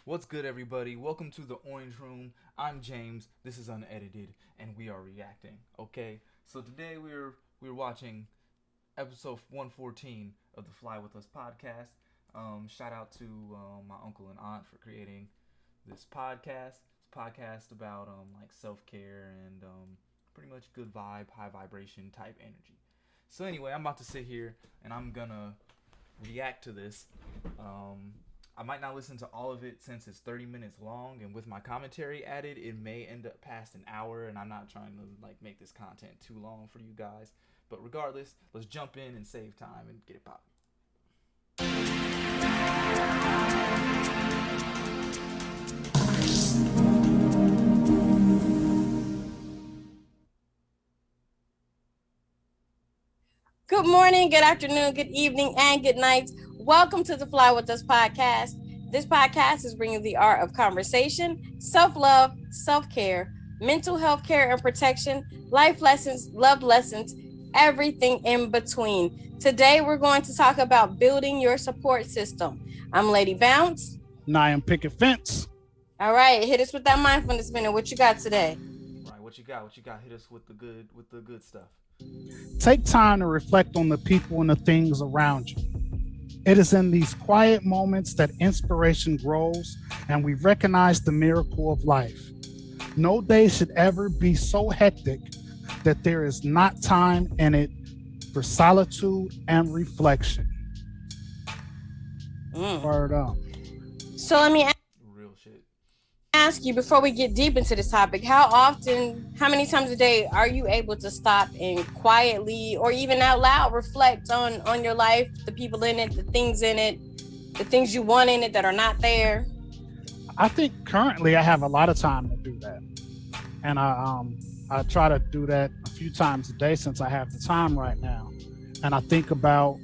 What's good, everybody? Welcome to the Orange Room. I'm James. This is Unedited, and we are reacting. Okay, so today we're watching episode 114 of the Fly With Us podcast. Shout out to my uncle and aunt for creating this podcast. It's a podcast about like self care and pretty much good vibe, high vibration type energy. So anyway, I'm about to sit here and I'm gonna react to this. Um, I might not listen to all of it since it's 30 minutes long, and with my commentary added, it may end up past an hour. And I'm not trying to like make this content too long for you guys. But regardless, let's jump in and save time and get it popping. Good morning, good afternoon, good evening, and good night. Welcome to the Fly With Us podcast. This podcast is bringing the art of conversation, self-love, self-care, mental health care and protection, life lessons, love lessons, everything in between. Today, we're going to talk about building your support system. I'm Lady Bounce. And I am Picket Fence. All right, hit us with that mindfulness minute. What you got today? Right, what you got? What you got? Hit us with the good stuff. Take time to reflect on the people and the things around you. It is in these quiet moments that inspiration grows and we recognize the miracle of life. No day should ever be so hectic that there is not time in it for solitude and reflection. Word up. So let me Real shit. ask you before we get deep into this topic, how many times a day are you able to stop and quietly or even out loud reflect on your life, the people in it, the things you want in it that are not there? I think currently I have a lot of time to do that. And I try to do that a few times a day since I have the time right now. And I think about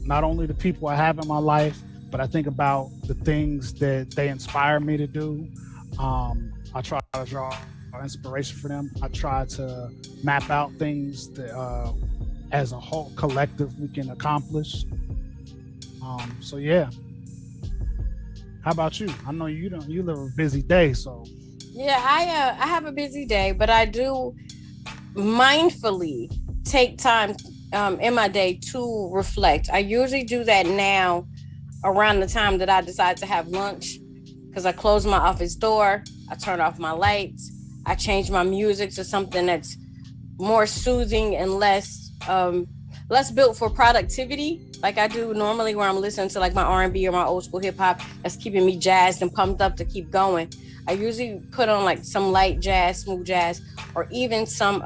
not only the people I have in my life, but I think about the things that they inspire me to do. I try to draw inspiration for them. I try to map out things that, as a whole collective, we can accomplish. So yeah. How about you? I know you don't. You live a busy day, so. Yeah, I have a busy day, but I do mindfully take time in my day to reflect. I usually do that now around the time that I decide to have lunch, because I close my office door, I turn off my lights, I change my music to something that's more soothing and less built for productivity, like I do normally, where I'm listening to like my R&B or my old school hip hop that's keeping me jazzed and pumped up to keep going. I usually put on like some light jazz, smooth jazz, or even some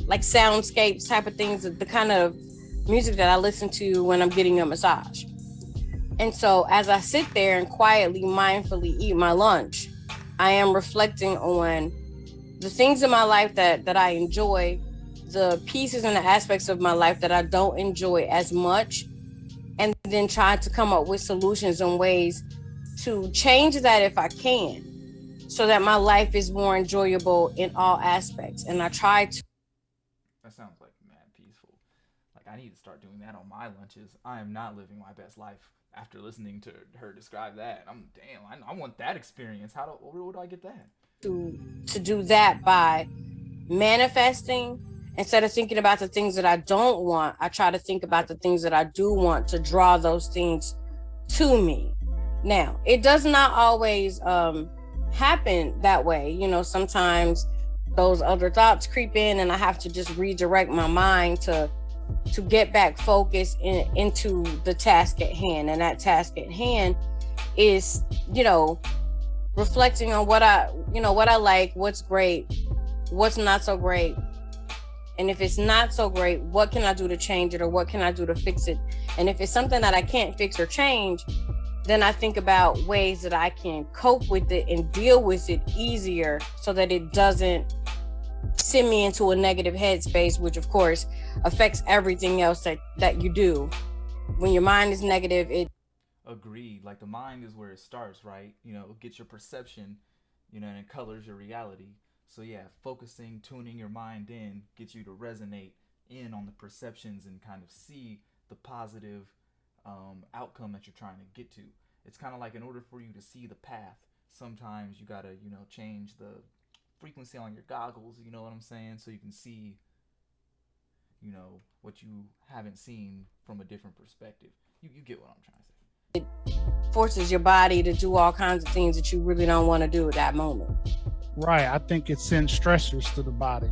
like soundscapes type of things, the kind of music that I listen to when I'm getting a massage. And so as I sit there and quietly, mindfully eat my lunch, I am reflecting on the things in my life that I enjoy, the pieces and the aspects of my life that I don't enjoy as much, and then try to come up with solutions and ways to change that if I can, so that my life is more enjoyable in all aspects. And I try to. That sounds like mad peaceful. Like I need to start doing that on my lunches. I am not living my best life after listening to her describe that. I want that experience. Where do I get that? To do that by manifesting. Instead of thinking about the things that I don't want, I try to think about the things that I do want, to draw those things to me. Now, it does not always happen that way. You know, sometimes those other thoughts creep in and I have to just redirect my mind to get back focused into the task at hand. And that task at hand is, reflecting on what I like, what's great, what's not so great. And if it's not so great, what can I do to change it, or what can I do to fix it? And if it's something that I can't fix or change, then I think about ways that I can cope with it and deal with it easier, so that it doesn't send me into a negative headspace, which of course affects everything else that you do. When your mind is negative, it. Agreed. Like the mind is where it starts, right? It gets your perception, and it colors your reality. So yeah, focusing, tuning your mind in gets you to resonate in on the perceptions and kind of see the positive outcome that you're trying to get to. It's kind of like, in order for you to see the path, sometimes you gotta, change the frequency on your goggles, you know what I'm saying? So you can see, what you haven't seen from a different perspective. You get what I'm trying to say. Forces your body to do all kinds of things that you really don't want to do at that moment. Right. I think it sends stressors to the body.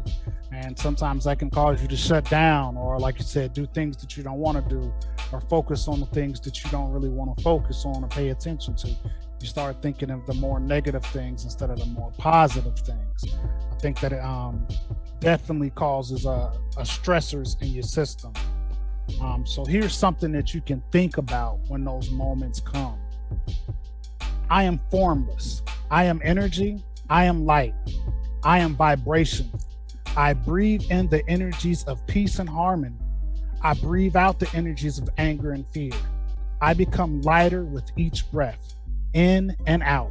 And sometimes that can cause you to shut down or, like you said, do things that you don't want to do or focus on the things that you don't really want to focus on or pay attention to. You start thinking of the more negative things instead of the more positive things. I think that it definitely causes a stressors in your system. So here's something that you can think about when those moments come. I am formless. I am energy. I am light. I am vibration. I breathe in the energies of peace and harmony. I breathe out the energies of anger and fear. I become lighter with each breath, in and out,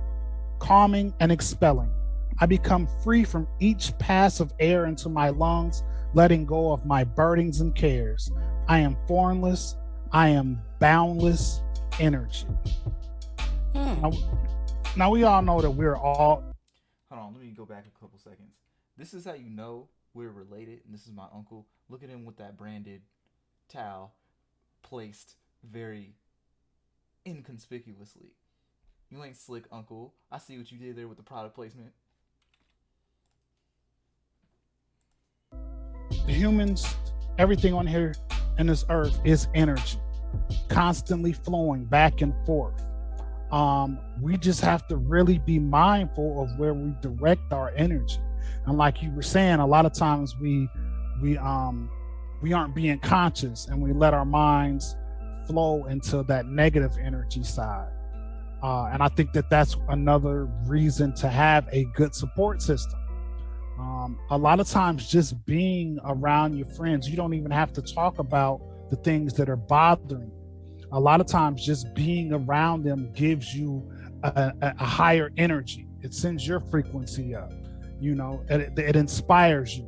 calming and expelling. I become free from each pass of air into my lungs, letting go of my burdens and cares. I am formless. I am boundless energy. Now, now we all know that we're all. Hold on, let me go back a couple seconds. This is how you know we're related, and this is my uncle. Look at him with that branded towel placed very inconspicuously. You ain't slick, uncle. I see what you did there with the product placement. The humans, everything on here in this earth is energy, constantly flowing back and forth. We just have to really be mindful of where we direct our energy. And like you were saying, a lot of times we aren't being conscious and we let our minds flow into that negative energy side. And I think that that's another reason to have a good support system. A lot of times, just being around your friends, you don't even have to talk about the things that are bothering you. A lot of times, just being around them gives you a higher energy. It sends your frequency up. It inspires you.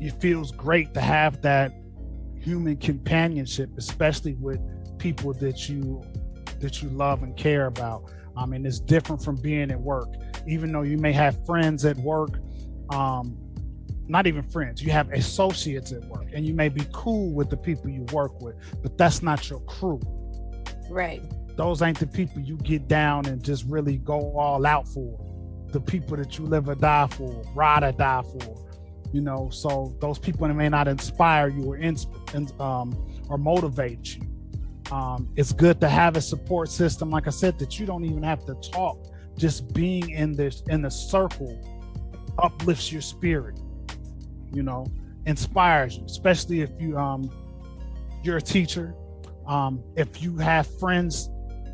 It feels great to have that human companionship, especially with people that you love and care about. I mean, it's different from being at work. Even though you may have friends at work, not even friends, you have associates at work, and you may be cool with the people you work with, but that's not your crew. Right. Those ain't the people you get down and just really go all out for. The people that you live or die for, ride or die for. So those people may not inspire you or motivate you. It's good to have a support system, like I said, that you don't even have to talk. Just being in the circle uplifts your spirit, inspires you, especially if you're a teacher. If you have friends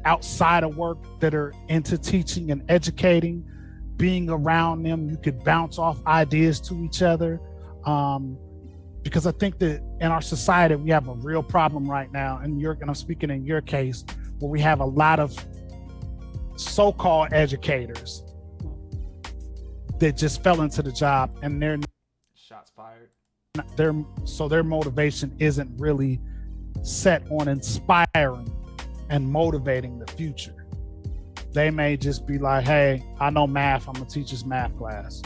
outside of work that are into teaching and educating, being around them, you could bounce off ideas to each other. Because I think that in our society, we have a real problem right now. And I'm speaking in your case, where we have a lot of so-called educators that just fell into the job, and Shots fired. their motivation isn't really set on inspiring and motivating the future. They may just be like, hey, I know math, I'm gonna teach this math class.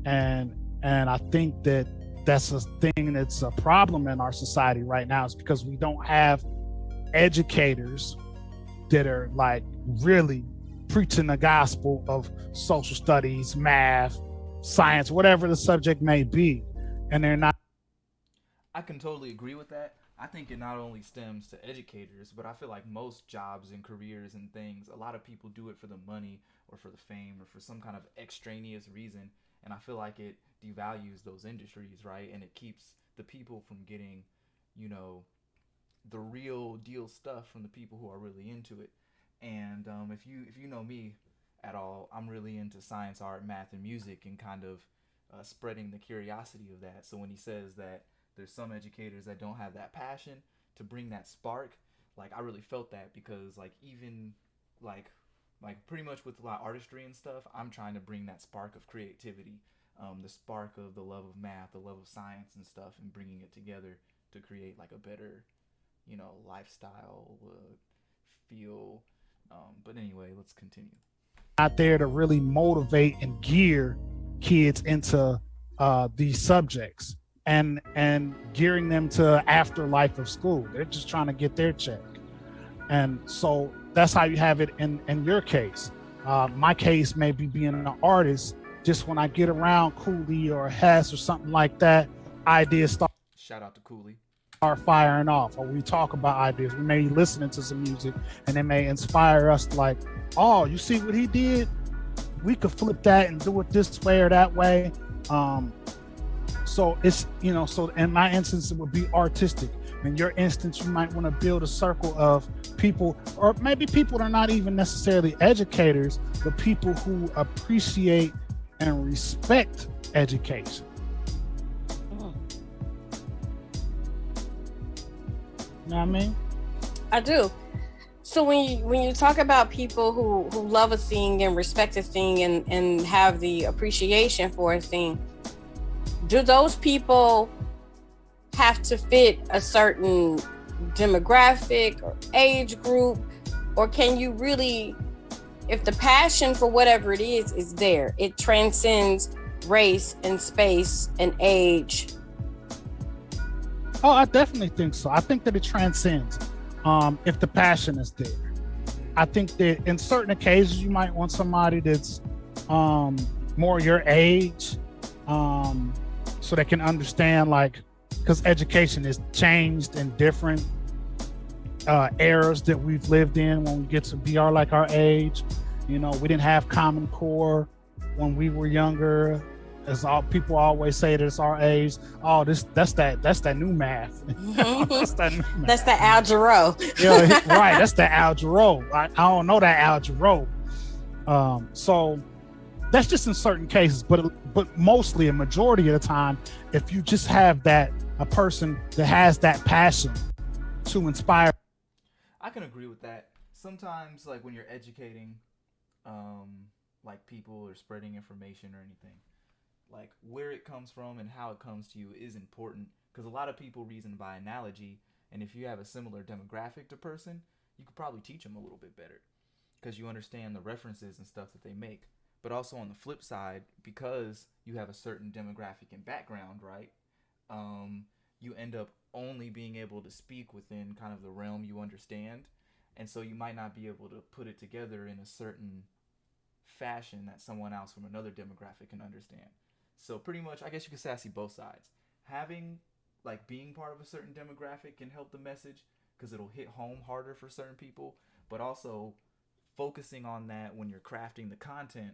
And I think that that's a thing that's a problem in our society right now, is because we don't have educators that are like really preaching the gospel of social studies, math, science, whatever the subject may be. And they're not. I can totally agree with that. I think it not only stems to educators, but I feel like most jobs and careers and things, a lot of people do it for the money or for the fame or for some kind of extraneous reason. And I feel like it devalues those industries, right? And it keeps the people from getting, you know, the real deal stuff from the people who are really into it. And if you know me at all, I'm really into science, art, math, and music, and kind of spreading the curiosity of that. So when he says that there's some educators that don't have that passion to bring that spark, like I really felt that, because like even like pretty much with a lot of artistry and stuff, I'm trying to bring that spark of creativity, the spark of the love of math, the love of science and stuff, and bringing it together to create like a better, lifestyle feel. But anyway, let's continue. Not there to really motivate and gear kids into these subjects and gearing them to afterlife of school. They're just trying to get their check. And so that's how you have it in your case. My case may be being an artist. Just when I get around Cooley or Hess or something like that, ideas Shout out to Cooley. start firing off, or we talk about ideas. We may be listening to some music and it may inspire us like, oh, you see what he did? We could flip that and do it this way or that way. So it's, so in my instance, it would be artistic. In your instance, you might want to build a circle of people, or maybe people that are not even necessarily educators, but people who appreciate and respect education. You know what I mean? I do. So when you talk about people who love a thing and respect a thing and have the appreciation for a thing, do those people have to fit a certain demographic or age group, or can you really, if the passion for whatever it is there, it transcends race and space and age? Oh, I definitely think so. I think that it transcends if the passion is there. I think that in certain occasions you might want somebody that's more your age, so they can understand, like, because education is changed in different eras that we've lived in when we get to be our age. We didn't have Common Core when we were younger. As all people always say that it's our age. Oh, that's that new math. That's that new math. That's the algebra. Right. That's the algebra. I don't know that algebra. So that's just in certain cases, but mostly a majority of the time, if you just have a person that has that passion to inspire. I can agree with that. Sometimes, like when you're educating, like people or spreading information or anything, like where it comes from and how it comes to you is important, because a lot of people reason by analogy, and if you have a similar demographic to person, you could probably teach them a little bit better because you understand the references and stuff that they make. But also on the flip side, because you have a certain demographic and background, right? You end up only being able to speak within kind of the realm you understand, and so you might not be able to put it together in a certain fashion that someone else from another demographic can understand. So pretty much, I guess you could say I see both sides. Having, like, being part of a certain demographic can help the message because it'll hit home harder for certain people, but also focusing on that when you're crafting the content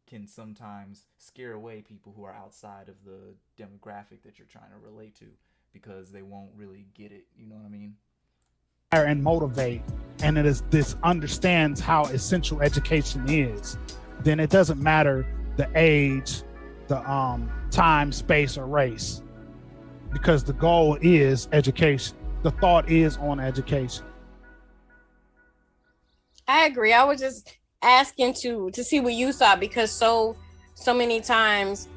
can sometimes scare away people who are outside of the demographic that you're trying to relate to, because they won't really get it. You know what I mean? And motivate, and it is this understands how essential education is, then it doesn't matter the age, the time, space, or race, because the goal is education. The thought is on education. I agree. I was just asking to see what you thought, because so many times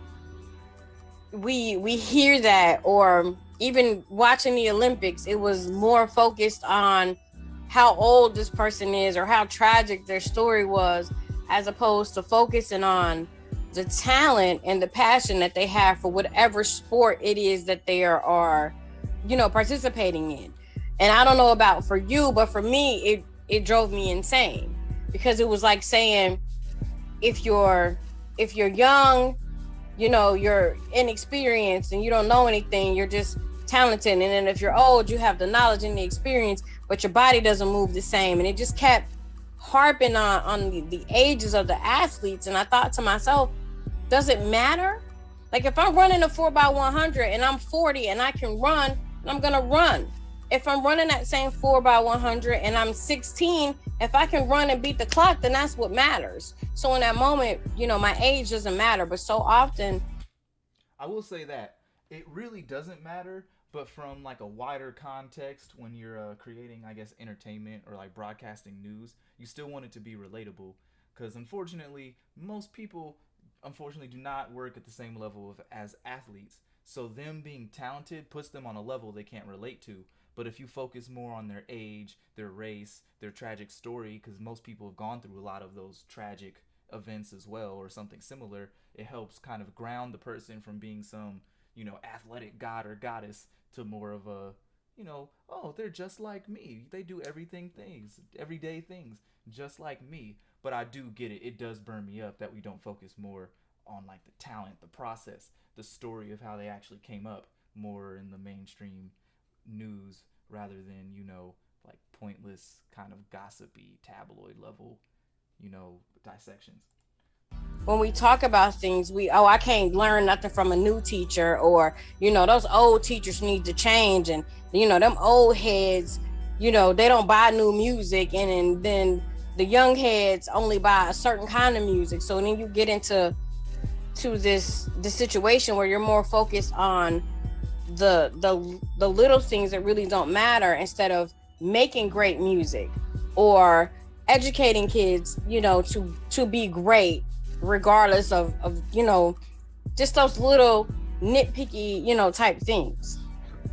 we hear that, or even watching the Olympics, it was more focused on how old this person is or how tragic their story was, as opposed to focusing on the talent and the passion that they have for whatever sport it is that they are participating in. And I don't know about for you, but for me, it drove me insane, because it was like saying, if you're young, you're inexperienced and you don't know anything, you're just talented. And then if you're old, you have the knowledge and the experience, but your body doesn't move the same. And it just kept harping on the ages of the athletes. And I thought to myself, does it matter? Like, if I'm running a 4x100 and I'm 40 and I can run, I'm gonna run. If I'm running that same 4x100 and I'm 16, if I can run and beat the clock, then that's what matters. So in that moment, my age doesn't matter. But so often, I will say that it really doesn't matter, but from like a wider context, when you're creating, I guess, entertainment or like broadcasting news, you still want it to be relatable, because unfortunately, most people do not work at the same level as athletes. So them being talented puts them on a level they can't relate to. But if you focus more on their age, their race, their tragic story, because most people have gone through a lot of those tragic events as well, or something similar, it helps kind of ground the person from being some, athletic god or goddess to more of a, oh, they're just like me. They do everyday things, just like me. But I do get it. It does burn me up that we don't focus more on like the talent, the process, the story of how they actually came up more in the mainstream news rather than, like pointless kind of gossipy tabloid level, dissections. When we talk about things, I can't learn nothing from a new teacher, or those old teachers need to change, and them old heads, they don't buy new music, and then the young heads only buy a certain kind of music. So then you get into the situation where you're more focused on the little things that really don't matter, instead of making great music or educating kids, to be great, regardless of just those little nitpicky, type things.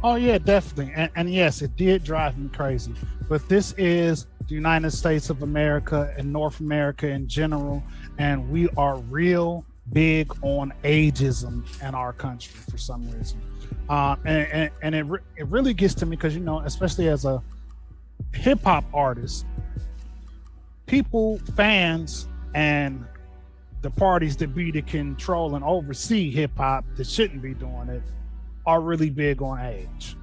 Oh yeah, definitely. And yes, it did drive me crazy. But this is the United States of America and North America in general, and we are real big on ageism in our country for some reason. And it really gets to me because, especially as a hip hop artist, people, fans, and the parties that be to control and oversee hip hop that shouldn't be doing it are really big on age.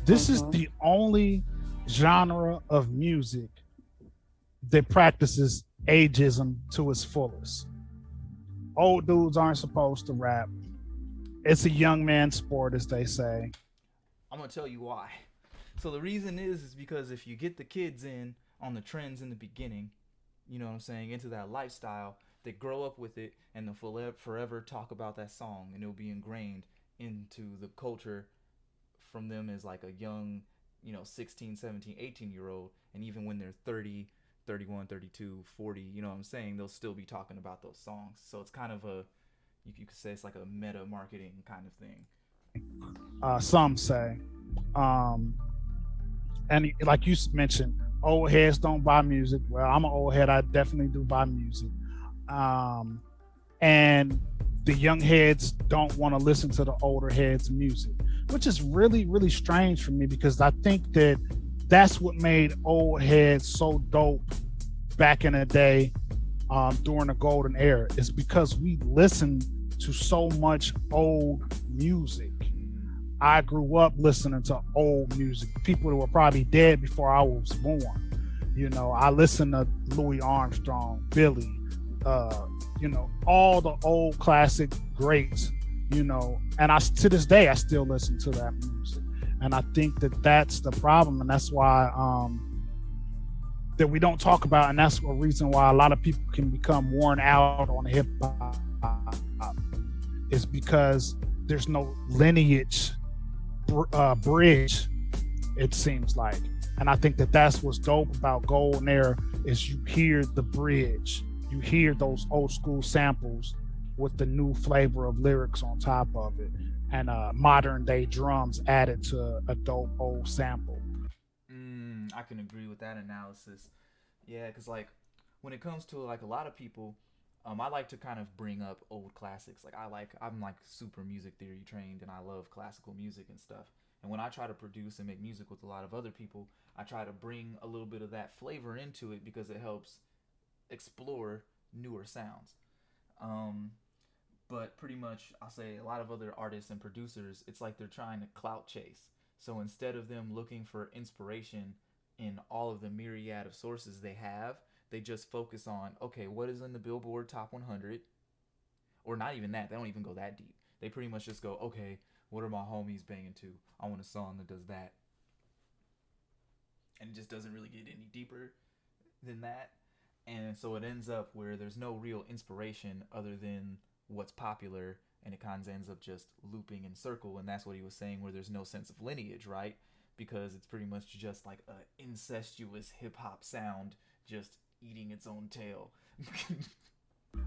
This is the only genre of music that practices ageism to its fullest. Old dudes aren't supposed to rap. It's a young man's sport, as they say. I'm gonna tell you why. So the reason is because if you get the kids in on the trends in the beginning, you know what I'm saying, into that lifestyle, they grow up with it and they'll forever talk about that song, and it'll be ingrained into the culture from them as like a young, 16, 17, 18-year-old. And even when they're 30, 31, 32, 40, you know what I'm saying, they'll still be talking about those songs. So it's kind of you could say it's like a meta marketing kind of thing. Some say. And like you mentioned, old heads don't buy music. Well, I'm an old head. I definitely do buy music. And the young heads don't want to listen to the older heads' music, which is really, really strange for me, because I think that that's what made old heads so dope back in the day, during the golden era, is because we listened to so much old music. I grew up listening to old music, people that were probably dead before I was born. I listened to Louis Armstrong, Billy, all the old classic greats, and to this day I still listen to that music. And I think that that's the problem, and that's why that we don't talk about, and that's a reason why a lot of people can become worn out on hip hop, is because there's no lineage bridge, it seems like. And I think that that's what's dope about golden era, is you hear the bridge, you hear those old school samples with the new flavor of lyrics on top of it, and modern day drums added to a dope old sample. I can agree with that analysis. Yeah, because like when it comes to like a lot of people, I like to kind of bring up old classics. I'm like super music theory trained, and I love classical music and stuff. And when I try to produce and make music with a lot of other people, I try to bring a little bit of that flavor into it because it helps explore newer sounds. But pretty much, I'll say a lot of other artists and producers, it's like they're trying to clout chase. So instead of them looking for inspiration in all of the myriad of sources they have, they just focus on, okay, what is in the Billboard Top 100? Or not even that. They don't even go that deep. They pretty much just go, okay, what are my homies banging to? I want a song that does that. And it just doesn't really get any deeper than that. And so it ends up where there's no real inspiration other than what's popular, and it kind of ends up just looping in circle. And that's what he was saying, where there's no sense of lineage, right? Because it's pretty much just like a incestuous hip-hop sound just eating its own tail.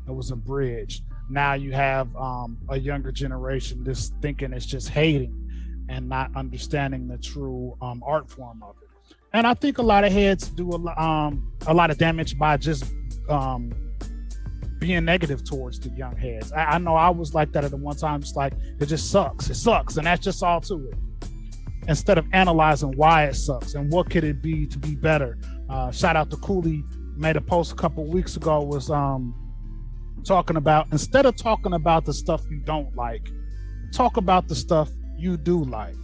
It was a bridge. Now you have a younger generation just thinking it's just hating, and not understanding the true art form of it. And I think a lot of heads do a lot of damage by just um, being negative towards the young heads. I know I was like that at the one time. It's like it just sucks. It sucks, and that's just all to it. Instead of analyzing why it sucks and what could it be to be better. Shout out to Cooley, made a post a couple weeks ago, was talking about, instead of talking about the stuff you don't like, talk about the stuff you do like.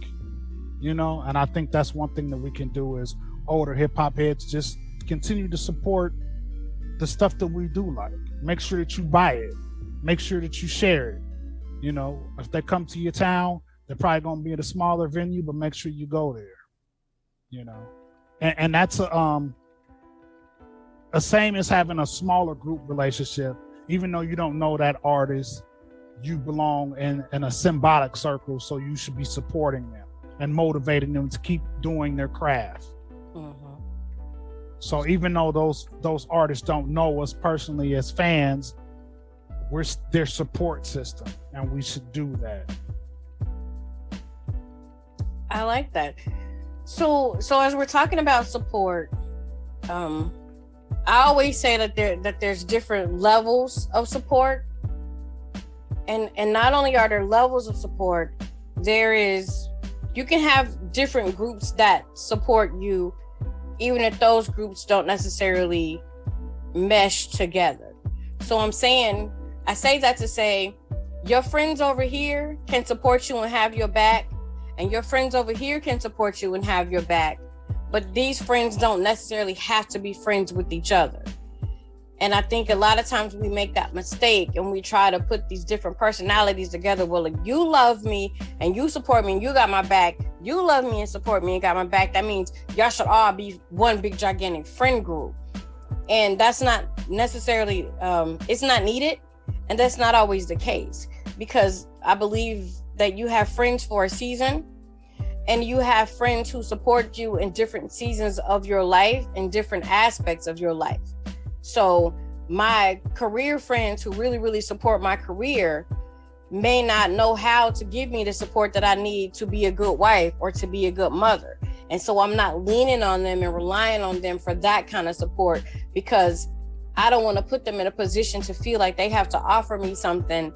And I think that's one thing that we can do as older hip hop heads, just continue to support the stuff that we do like. Make sure that you buy it. Make sure that you share it. If they come to your town, they're probably going to be at a smaller venue, but make sure you go there. And that's a same as having a smaller group relationship. Even though you don't know that artist, you belong in a symbolic circle, so you should be supporting them and motivating them to keep doing their craft. So even though those artists don't know us personally as fans, we're their support system, and we should do that. I like that. So as we're talking about support, I always say that there's different levels of support, and not only are there levels of support, you can have different groups that support you, even if those groups don't necessarily mesh together. So I say that to say, your friends over here can support you and have your back, and your friends over here can support you and have your back, but these friends don't necessarily have to be friends with each other. And I think a lot of times we make that mistake and we try to put these different personalities together. Well, if you love me and you support me and you got my back, you love me and support me and got my back, that means y'all should all be one big gigantic friend group. And that's not necessarily, it's not needed. And that's not always the case, because I believe that you have friends for a season, and you have friends who support you in different seasons of your life and different aspects of your life. So my career friends who really, really support my career may not know how to give me the support that I need to be a good wife or to be a good mother. And so I'm not leaning on them and relying on them for that kind of support, because I don't want to put them in a position to feel like they have to offer me something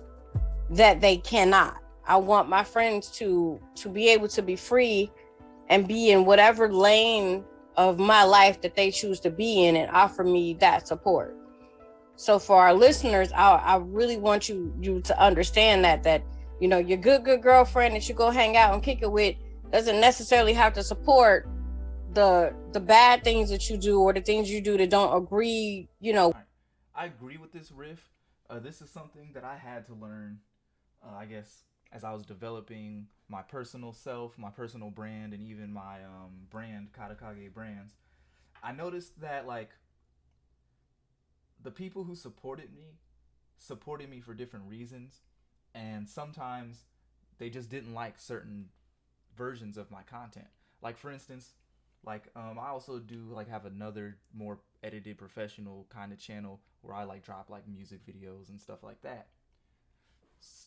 that they cannot. I want my friends to be able to be free and be in whatever lane of my life that they choose to be in and offer me that support. So for our listeners, I really want you to understand that your good girlfriend that you go hang out and kick it with doesn't necessarily have to support the bad things that you do or the things you do that don't agree. Right. I agree with this riff. This is something that I had to learn, I guess, as I was developing my personal self, my personal brand, and even my brand, Katakage Brands. I noticed that, like, the people who supported me for different reasons, and sometimes they just didn't like certain versions of my content. Like, for instance, I also do like have another more edited professional kind of channel where I like drop like music videos and stuff like that.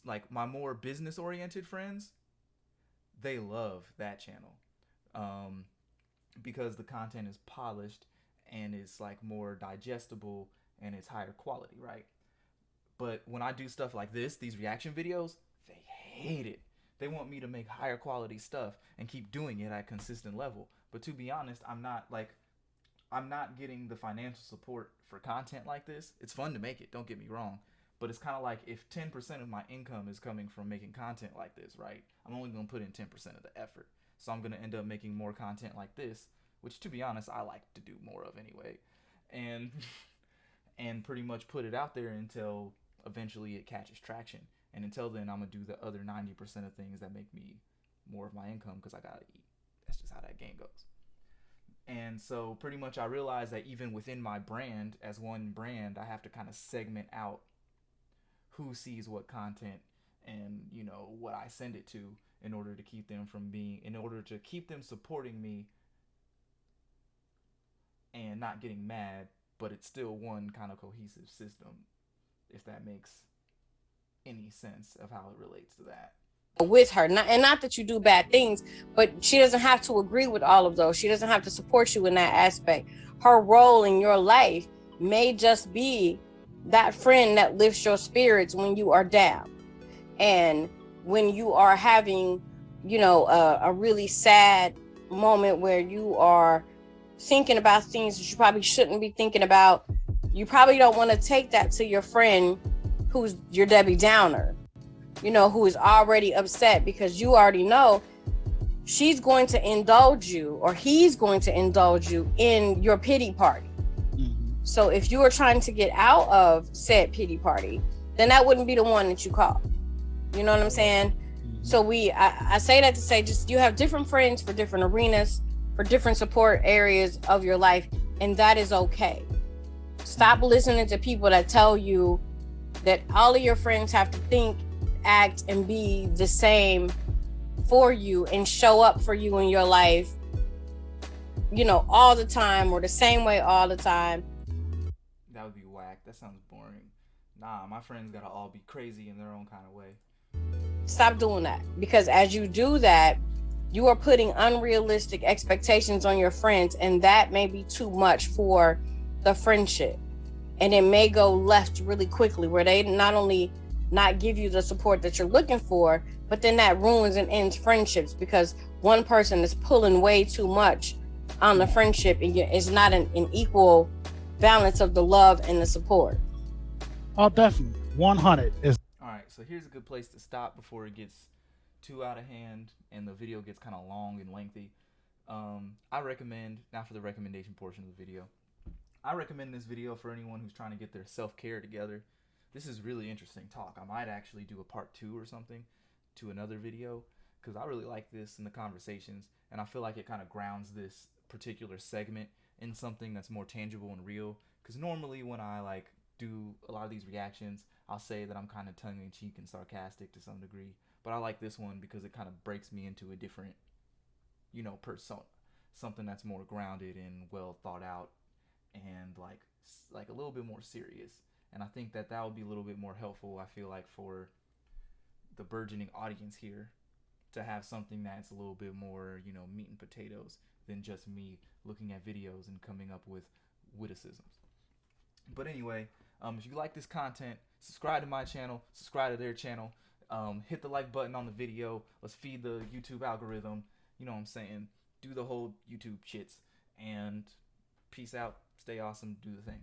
Like, my more business oriented friends, they love that channel, um, because the content is polished and it's like more digestible and it's higher quality, right? But when I do stuff like these reaction videos, they hate it. They want me to make higher quality stuff and keep doing it at a consistent level. But to be honest, I'm not getting the financial support for content like this. It's fun to make it, don't get me wrong. But it's kind of like, if 10% of my income is coming from making content like this, right? I'm only going to put in 10% of the effort. So I'm going to end up making more content like this, which, to be honest, I like to do more of anyway. And and pretty much put it out there until eventually it catches traction. And until then, I'm going to do the other 90% of things that make me more of my income, because I got to eat. That's just how that game goes. And so pretty much I realized that even within my brand, as one brand, I have to kind of segment out who sees what content, and what I send it to, in order to keep them supporting me and not getting mad, but it's still one kind of cohesive system, if that makes any sense of how it relates to that. with her. Not that you do bad things, but she doesn't have to agree with all of those. She doesn't have to support you in that aspect. Her role in your life may just be that friend that lifts your spirits when you are down, and when you are having, a really sad moment where you are thinking about things that you probably shouldn't be thinking about. You probably don't want to take that to your friend who's your Debbie Downer, who is already upset, because you already know she's going to indulge you, or he's going to indulge you in your pity party. Mm-hmm. So if you are trying to get out of said pity party, then that wouldn't be the one that you call. You know what I'm saying? Mm-hmm. So I say that to say, just, you have different friends for different arenas, for different support areas of your life, and that is okay. Stop listening to people that tell you that all of your friends have to think, act, and be the same for you and show up for you in your life, all the time, or the same way all the time. That would be whack. That sounds boring. Nah, my friends gotta all be crazy in their own kind of way. Stop doing that, because as you do that, you are putting unrealistic expectations on your friends, and that may be too much for the friendship. And it may go left really quickly, where they not only not give you the support that you're looking for, but then that ruins and ends friendships, because one person is pulling way too much on the friendship, and it's not an equal balance of the love and the support. Oh, definitely. 100 is. All right, so here's a good place to stop before it gets too out of hand and the video gets kind of long and lengthy. I recommend, now for the recommendation portion of the video, I recommend this video for anyone who's trying to get their self-care together. This is really interesting talk. I might actually do a part 2 or something to another video, because I really like this in the conversations, and I feel like it kind of grounds this particular segment in something that's more tangible and real. Because normally when I do a lot of these reactions, I'll say that I'm kind of tongue-in-cheek and sarcastic to some degree, but I like this one because it kind of breaks me into a different, persona, something that's more grounded and well thought out, and like a little bit more serious. And I think that would be a little bit more helpful, I feel like, for the burgeoning audience here, to have something that's a little bit more, meat and potatoes, than just me looking at videos and coming up with witticisms. But anyway, if you like this content, subscribe to my channel, subscribe to their channel, hit the like button on the video. Let's feed the YouTube algorithm. You know what I'm saying? Do the whole YouTube shits. And peace out. Stay awesome. Do the thing.